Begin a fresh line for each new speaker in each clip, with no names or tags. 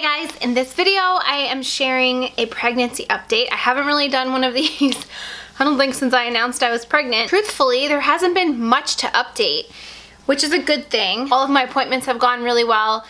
guys, in this video I am sharing a pregnancy update. I haven't really done one of these, I don't think, since I announced I was pregnant. Truthfully, there hasn't been much to update, which is a good thing. All of my appointments have gone really well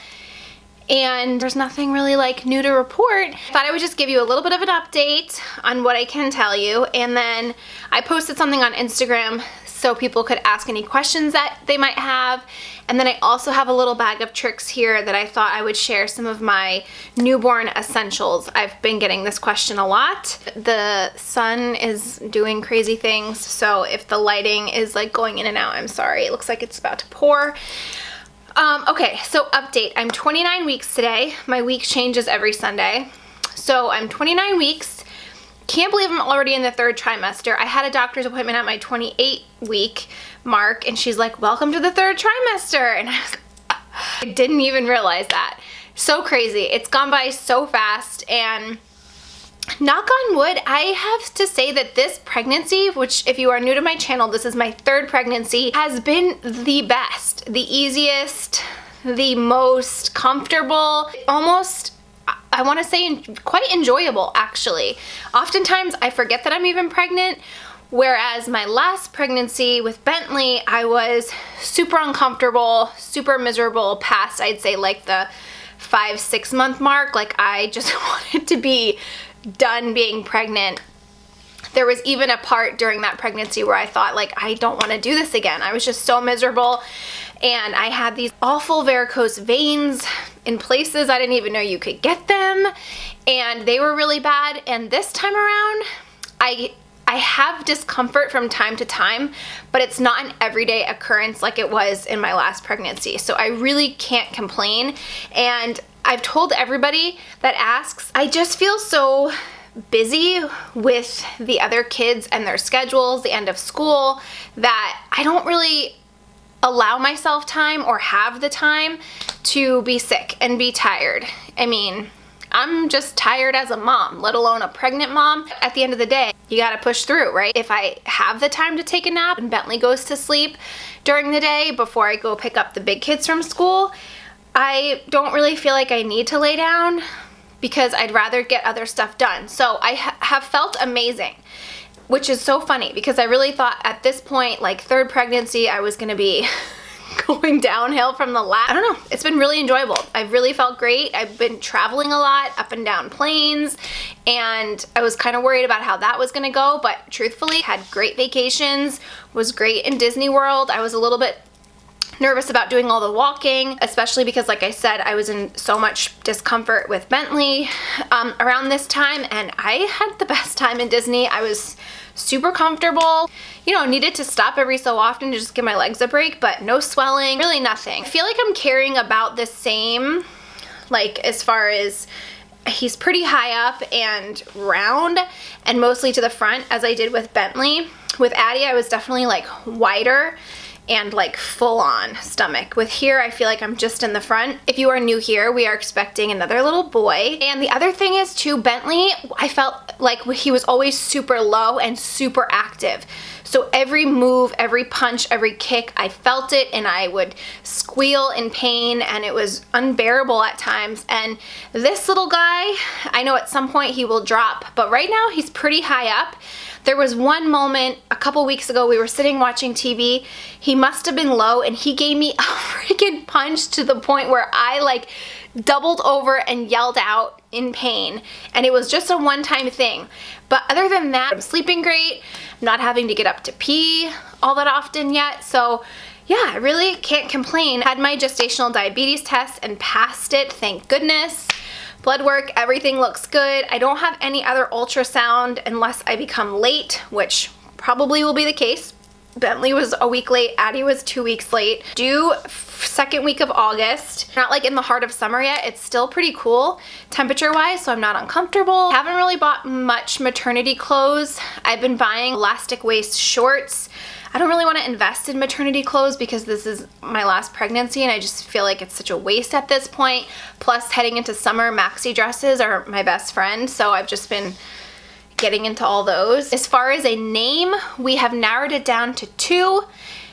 and there's nothing really like new to report. I thought I would just give you a little bit of an update on what I can tell you, and then I posted something on Instagram so people could ask any questions that they might have. And then I also have a little bag of tricks here that I thought I would share some of my newborn essentials. I've been getting this question a lot. The sun is doing crazy things, so if the lighting is like going in and out, I'm sorry. It looks like it's about to pour. Okay, so update. I'm 29 weeks today. My week changes every Sunday. So I'm 29 weeks. Can't believe I'm already in the third trimester. I had a doctor's appointment at my 28-week mark, and she's like, welcome to the third trimester. And I didn't even realize that. So crazy. It's gone by so fast, and knock on wood, I have to say that this pregnancy, which if you are new to my channel, this is my third pregnancy, has been the best, the easiest, the most comfortable, almost, I want to say quite enjoyable actually. Oftentimes I forget that I'm even pregnant, whereas my last pregnancy with Bentley, I was super uncomfortable, super miserable past, I'd say, like the 5-6 month mark. Like, I just wanted to be done being pregnant. There was even a part during that pregnancy where I thought, like, I don't want to do this again. I was just so miserable, and I had these awful varicose veins in places I didn't even know you could get them, and they were really bad. And this time around, I have discomfort from time to time, but it's not an everyday occurrence like it was in my last pregnancy. So I really can't complain. And I've told everybody that asks, I just feel so busy with the other kids and their schedules, the end of school, that I don't really allow myself time or have the time to be sick and be tired. I mean, I'm just tired as a mom, let alone a pregnant mom. At the end of the day, you gotta push through, right? If I have the time to take a nap and Bentley goes to sleep during the day before I go pick up the big kids from school, I don't really feel like I need to lay down because I'd rather get other stuff done. So I have felt amazing, which is so funny because I really thought at this point, like third pregnancy, I was gonna be going downhill from the last. I don't know, it's been really enjoyable. I've really felt great. I've been traveling a lot, up and down planes, and I was kind of worried about how that was gonna go, but truthfully, had great vacations, was great in Disney World. I was a little bit nervous about doing all the walking, especially because, like I said, I was in so much discomfort with Bentley around this time, and I had the best time in Disney. I was super comfortable. You know, needed to stop every so often to just give my legs a break, but no swelling, really nothing. I feel like I'm carrying about the same, like as far as he's pretty high up and round and mostly to the front as I did with Bentley. With Addie, I was definitely like wider and like full on stomach. With here, I feel like I'm just in the front. If you are new here, we are expecting another little boy. And the other thing is too, Bentley, I felt like he was always super low and super active. So every move, every punch, every kick, I felt it, and I would squeal in pain, and it was unbearable at times. And this little guy, I know at some point he will drop, but right now he's pretty high up. There was one moment a couple weeks ago, we were sitting watching TV, he must have been low, and he gave me a freaking punch to the point where I like doubled over and yelled out in pain. And it was just a one-time thing. But other than that, I'm sleeping great, not having to get up to pee all that often yet. So yeah, I really can't complain. Had my gestational diabetes test and passed it, thank goodness. Blood work, everything looks good. I don't have any other ultrasound unless I become late, which probably will be the case. Bentley was a week late, Addie was 2 weeks late. Due second week of August. Not like in the heart of summer yet. It's still pretty cool temperature wise, so I'm not uncomfortable. Haven't really bought much maternity clothes. I've been buying elastic waist shorts. I don't really want to invest in maternity clothes because this is my last pregnancy and I just feel like it's such a waste at this point. Plus, heading into summer, maxi dresses are my best friend, so I've just been getting into all those. As far as a name, we have narrowed it down to 2,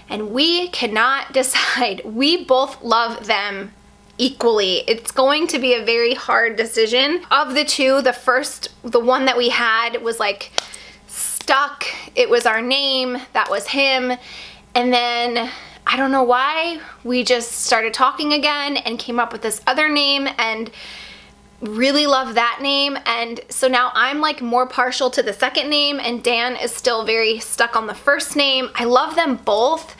and we cannot decide. We both love them equally. It's going to be a very hard decision. Of the two, the one that we had was like stuck. It was our name, that was him. And then I don't know why, we just started talking again and came up with this other name and really love that name. And so now I'm like more partial to the second name, and Dan is still very stuck on the first name. I love them both.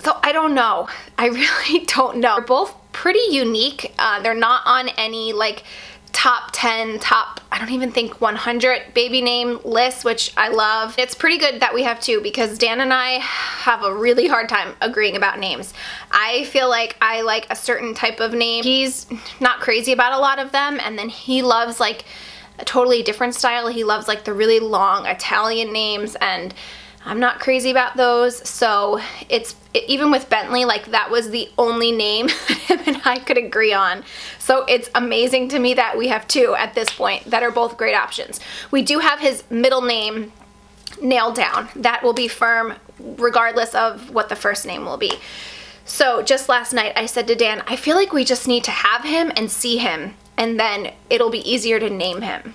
So I don't know. I really don't know. They're both pretty unique. They're not on any like top 10, I don't even think 100 baby name lists, which I love. It's pretty good that we have two, because Dan and I have a really hard time agreeing about names. I feel like I like a certain type of name. He's not crazy about a lot of them, and then he loves like a totally different style. He loves like the really long Italian names, and I'm not crazy about those. So even with Bentley, like that was the only name him and I could agree on. So it's amazing to me that we have two at this point that are both great options. We do have his middle name nailed down. That will be firm regardless of what the first name will be. So just last night I said to Dan, I feel like we just need to have him and see him, and then it'll be easier to name him.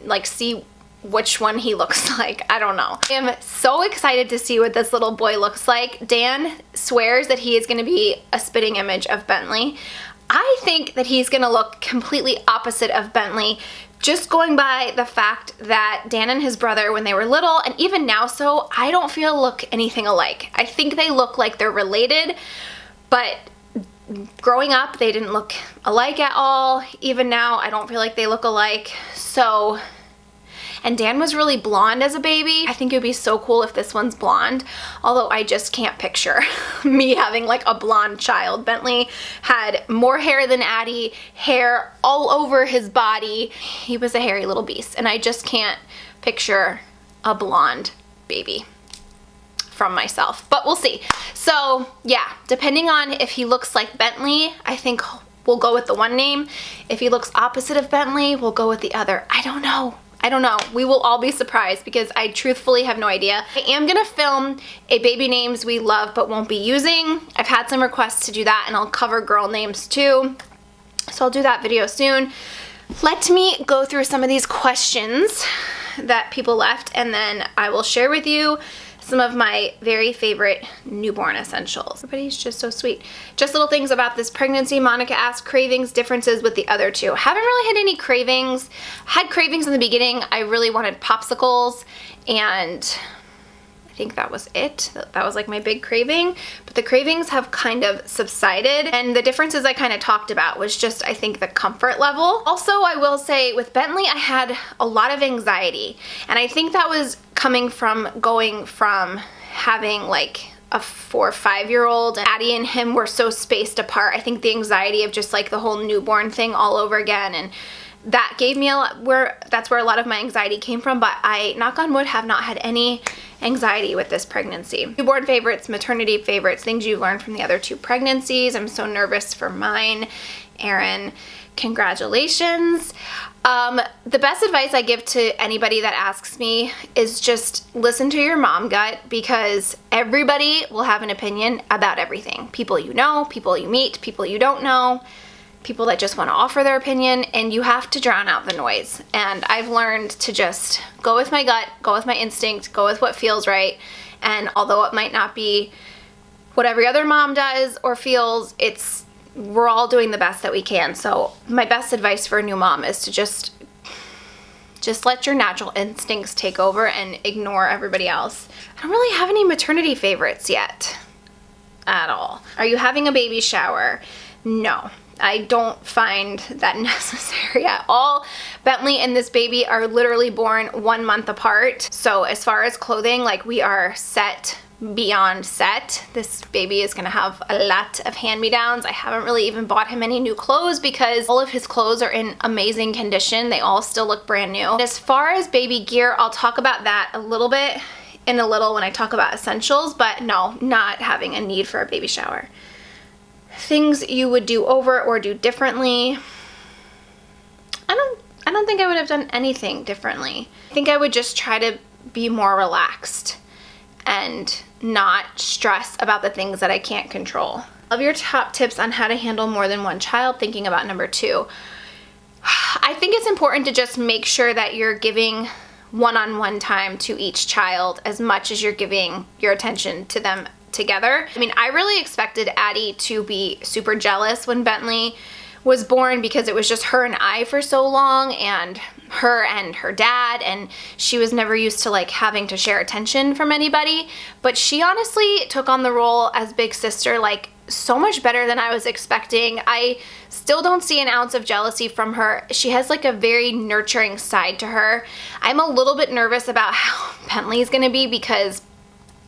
Like see which one he looks like. I don't know. I am so excited to see what this little boy looks like. Dan swears that he is going to be a spitting image of Bentley. I think that he's going to look completely opposite of Bentley, just going by the fact that Dan and his brother, when they were little, and even now so, I don't feel look anything alike. I think they look like they're related, but growing up, they didn't look alike at all. Even now, I don't feel like they look alike. So, and Dan was really blonde as a baby. I think it would be so cool if this one's blonde, although I just can't picture me having like a blonde child. Bentley had more hair than Addie, hair all over his body. He was a hairy little beast, and I just can't picture a blonde baby from myself, but we'll see. So yeah, depending on if he looks like Bentley, I think we'll go with the one name. If he looks opposite of Bentley, we'll go with the other. I don't know. We will all be surprised, because I truthfully have no idea. I am gonna film a baby names we love but won't be using. I've had some requests to do that, and I'll cover girl names too. So I'll do that video soon. Let me go through some of these questions that people left, and then I will share with you some of my very favorite newborn essentials. Everybody's just so sweet. Just little things about this pregnancy. Monica asked cravings, differences with the other two. Haven't really had any cravings. Had cravings in the beginning. I really wanted popsicles, and I think that was it. That was like my big craving, but the cravings have kind of subsided, and the differences I kind of talked about was just, I think, the comfort level. Also, I will say with Bentley, I had a lot of anxiety, and I think that was coming from going from having like a 4 or 5-year-old. Addie and him were so spaced apart. I think the anxiety of just like the whole newborn thing all over again, and that gave me a lot, that's where a lot of my anxiety came from. But I, knock on wood, have not had any anxiety with this pregnancy. Newborn favorites, maternity favorites, things you've learned from the other two pregnancies. I'm so nervous for mine. Erin, congratulations. The best advice I give to anybody that asks me is just listen to your mom gut, because everybody will have an opinion about everything. People you know, people you meet, people you don't know, people that just want to offer their opinion, and you have to drown out the noise. And I've learned to just go with my gut, go with my instinct, go with what feels right. And although it might not be what every other mom does or feels, we're all doing the best that we can. So my best advice for a new mom is to just let your natural instincts take over and ignore everybody else. I don't really have any maternity favorites yet at all. Are you having a baby shower? No. I don't find that necessary at all. Bentley and this baby are literally born 1 month apart. So as far as clothing, like, we are set beyond set. This baby is gonna have a lot of hand-me-downs. I haven't really even bought him any new clothes because all of his clothes are in amazing condition. They all still look brand new. As far as baby gear, I'll talk about that a little bit in a little when I talk about essentials, but no, not having a need for a baby shower. Things you would do over or do differently. I don't think I would have done anything differently. I think I would just try to be more relaxed and not stress about the things that I can't control. Love your top tips on how to handle more than one child, thinking about number 2. I think it's important to just make sure that you're giving one-on-one time to each child as much as you're giving your attention to them together. I mean, I really expected Addie to be super jealous when Bentley was born because it was just her and I for so long, and her dad, and she was never used to like having to share attention from anybody. But she honestly took on the role as big sister like so much better than I was expecting. I still don't see an ounce of jealousy from her. She has like a very nurturing side to her. I'm a little bit nervous about how Bentley's gonna be because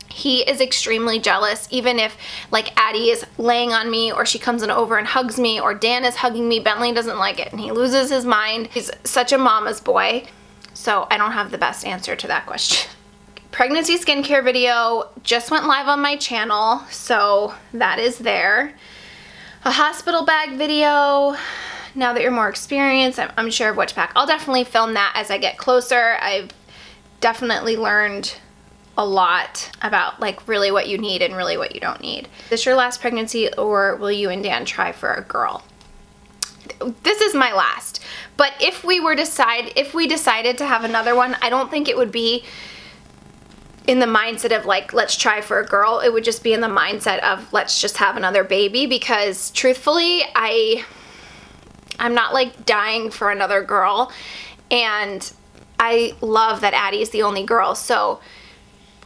he is extremely jealous. Even if like Addie is laying on me or she comes in over and hugs me or Dan is hugging me, Bentley doesn't like it and he loses his mind. He's such a mama's boy. So I don't have the best answer to that question. Pregnancy skincare video just went live on my channel, so that is there. A hospital bag video. Now that you're more experienced, I'm unsure of what to pack. I'll definitely film that as I get closer. I've definitely learned a lot about like really what you need and really what you don't need. Is this your last pregnancy, or will you and Dan try for a girl? This is my last, but if we decided to have another one, I don't think it would be in the mindset of like, let's try for a girl. It would just be in the mindset of let's just have another baby, because truthfully, I'm not like dying for another girl, and I love that Addie's the only girl. So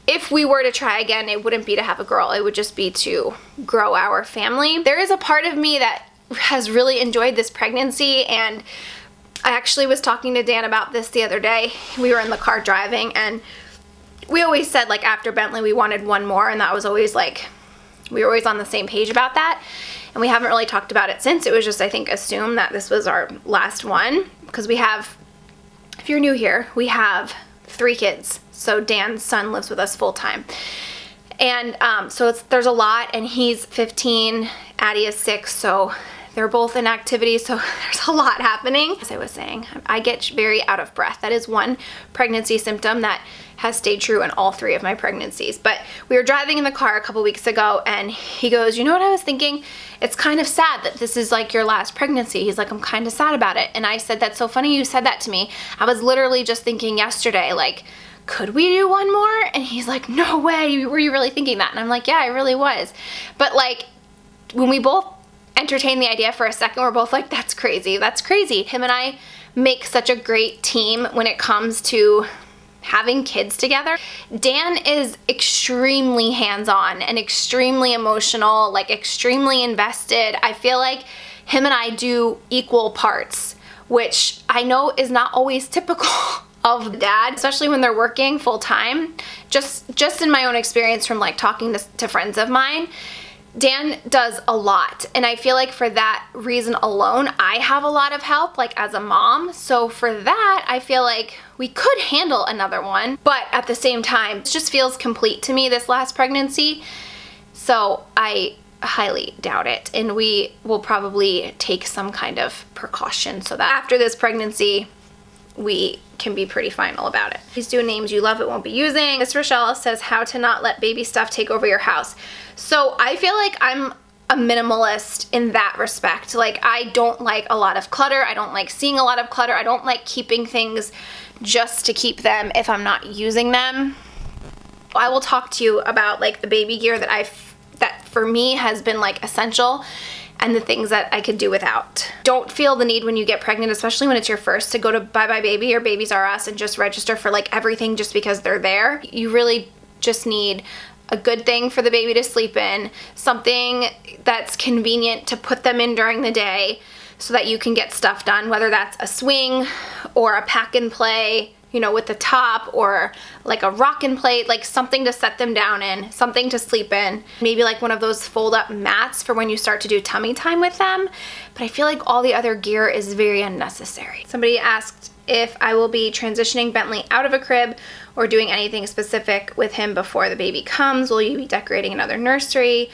if we were to try again, it wouldn't be to have a girl. It would just be to grow our family. There is a part of me that has really enjoyed this pregnancy, and I actually was talking to Dan about this the other day. We were in the car driving, and we always said like after Bentley we wanted one more, and that was always like, we were always on the same page about that, and we haven't really talked about it since. It was just, I think, assumed that this was our last one, because we have, if you're new here, we have 3 kids. So Dan's son lives with us full time. And so there's a lot, and he's 15, Addie is 6, so they're both in activity, so there's a lot happening. As I was saying, I get very out of breath. That is one pregnancy symptom that has stayed true in all 3 of my pregnancies. But we were driving in the car a couple weeks ago, and he goes, you know what I was thinking? It's kind of sad that this is like your last pregnancy. He's like, I'm kind of sad about it. And I said, that's so funny you said that to me. I was literally just thinking yesterday, like, could we do one more? And he's like, no way, were you really thinking that? And I'm like, yeah, I really was. But like, when we both entertained the idea for a second, we're both like, that's crazy, that's crazy. Him and I make such a great team when it comes to having kids together. Dan is extremely hands-on and extremely emotional, like extremely invested. I feel like him and I do equal parts, which I know is not always typical of the dad, especially when they're working full-time. Just in my own experience from like talking to friends of mine, Dan does a lot, and I feel like for that reason alone, I have a lot of help, like as a mom. So for that, I feel like we could handle another one, but at the same time, it just feels complete to me, this last pregnancy. So I highly doubt it, and we will probably take some kind of precaution so that after this pregnancy, we can be pretty final about it. Please do names you love it won't be using. Miss Rochelle says how to not let baby stuff take over your house. So I feel like I'm a minimalist in that respect. Like, I don't like a lot of clutter. I don't like seeing a lot of clutter. I don't like keeping things just to keep them if I'm not using them. I will talk to you about like the baby gear that for me has been like essential, and the things that I could do without. Don't feel the need when you get pregnant, especially when it's your first, to go to Bye Bye Baby or Babies R Us and just register for like everything just because they're there. You really just need a good thing for the baby to sleep in, something that's convenient to put them in during the day so that you can get stuff done, whether that's a swing or a pack and play, you know, with the top, or like a rock and plate, like something to set them down in, something to sleep in. Maybe like one of those fold up mats for when you start to do tummy time with them. But I feel like all the other gear is very unnecessary. Somebody asked if I will be transitioning Bentley out of a crib or doing anything specific with him before the baby comes. Will you be decorating another nursery?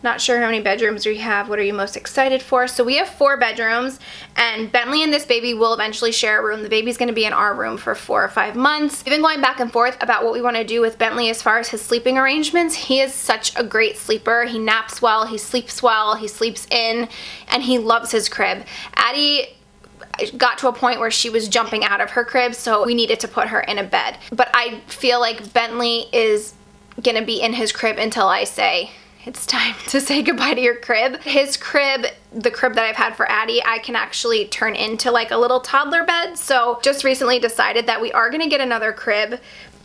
Not sure how many bedrooms we have. What are you most excited for? So we have 4 bedrooms, and Bentley and this baby will eventually share a room. The baby's gonna be in our room for 4 or 5 months. We've been going back and forth about what we wanna do with Bentley as far as his sleeping arrangements. He is such a great sleeper. He naps well, he sleeps in, and he loves his crib. Addie got to a point where she was jumping out of her crib, so we needed to put her in a bed. But I feel like Bentley is gonna be in his crib until I say, it's time to say goodbye to your crib. His crib, the crib that I've had for Addie, I can actually turn into like a little toddler bed. So just recently decided that we are gonna get another crib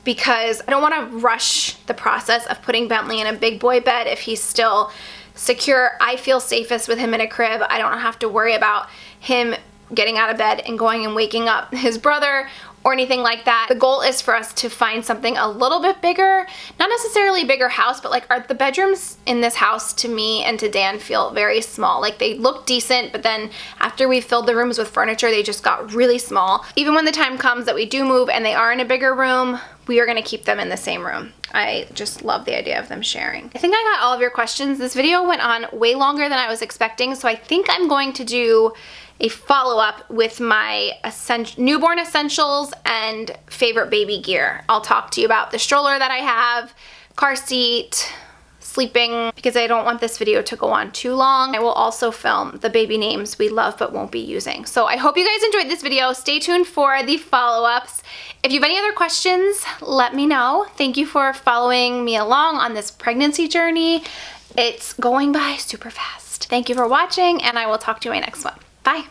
because I don't wanna rush the process of putting Bentley in a big boy bed if he's still secure. I feel safest with him in a crib. I don't have to worry about him getting out of bed and going and waking up his brother or anything like that. The goal is for us to find something a little bit bigger, not necessarily a bigger house, but like the bedrooms in this house to me and to Dan feel very small. Like they look decent, but then after we filled the rooms with furniture, they just got really small. Even when the time comes that we do move and they are in a bigger room, we are gonna keep them in the same room. I just love the idea of them sharing. I think I got all of your questions. This video went on way longer than I was expecting, so I think I'm going to do a follow-up with my newborn essentials and favorite baby gear. I'll talk to you about the stroller that I have, car seat, sleeping, because I don't want this video to go on too long. I will also film the baby names we love but won't be using. So I hope you guys enjoyed this video. Stay tuned for the follow-ups. If you have any other questions, let me know. Thank you for following me along on this pregnancy journey. It's going by super fast. Thank you for watching, and I will talk to you in my next one. Bye.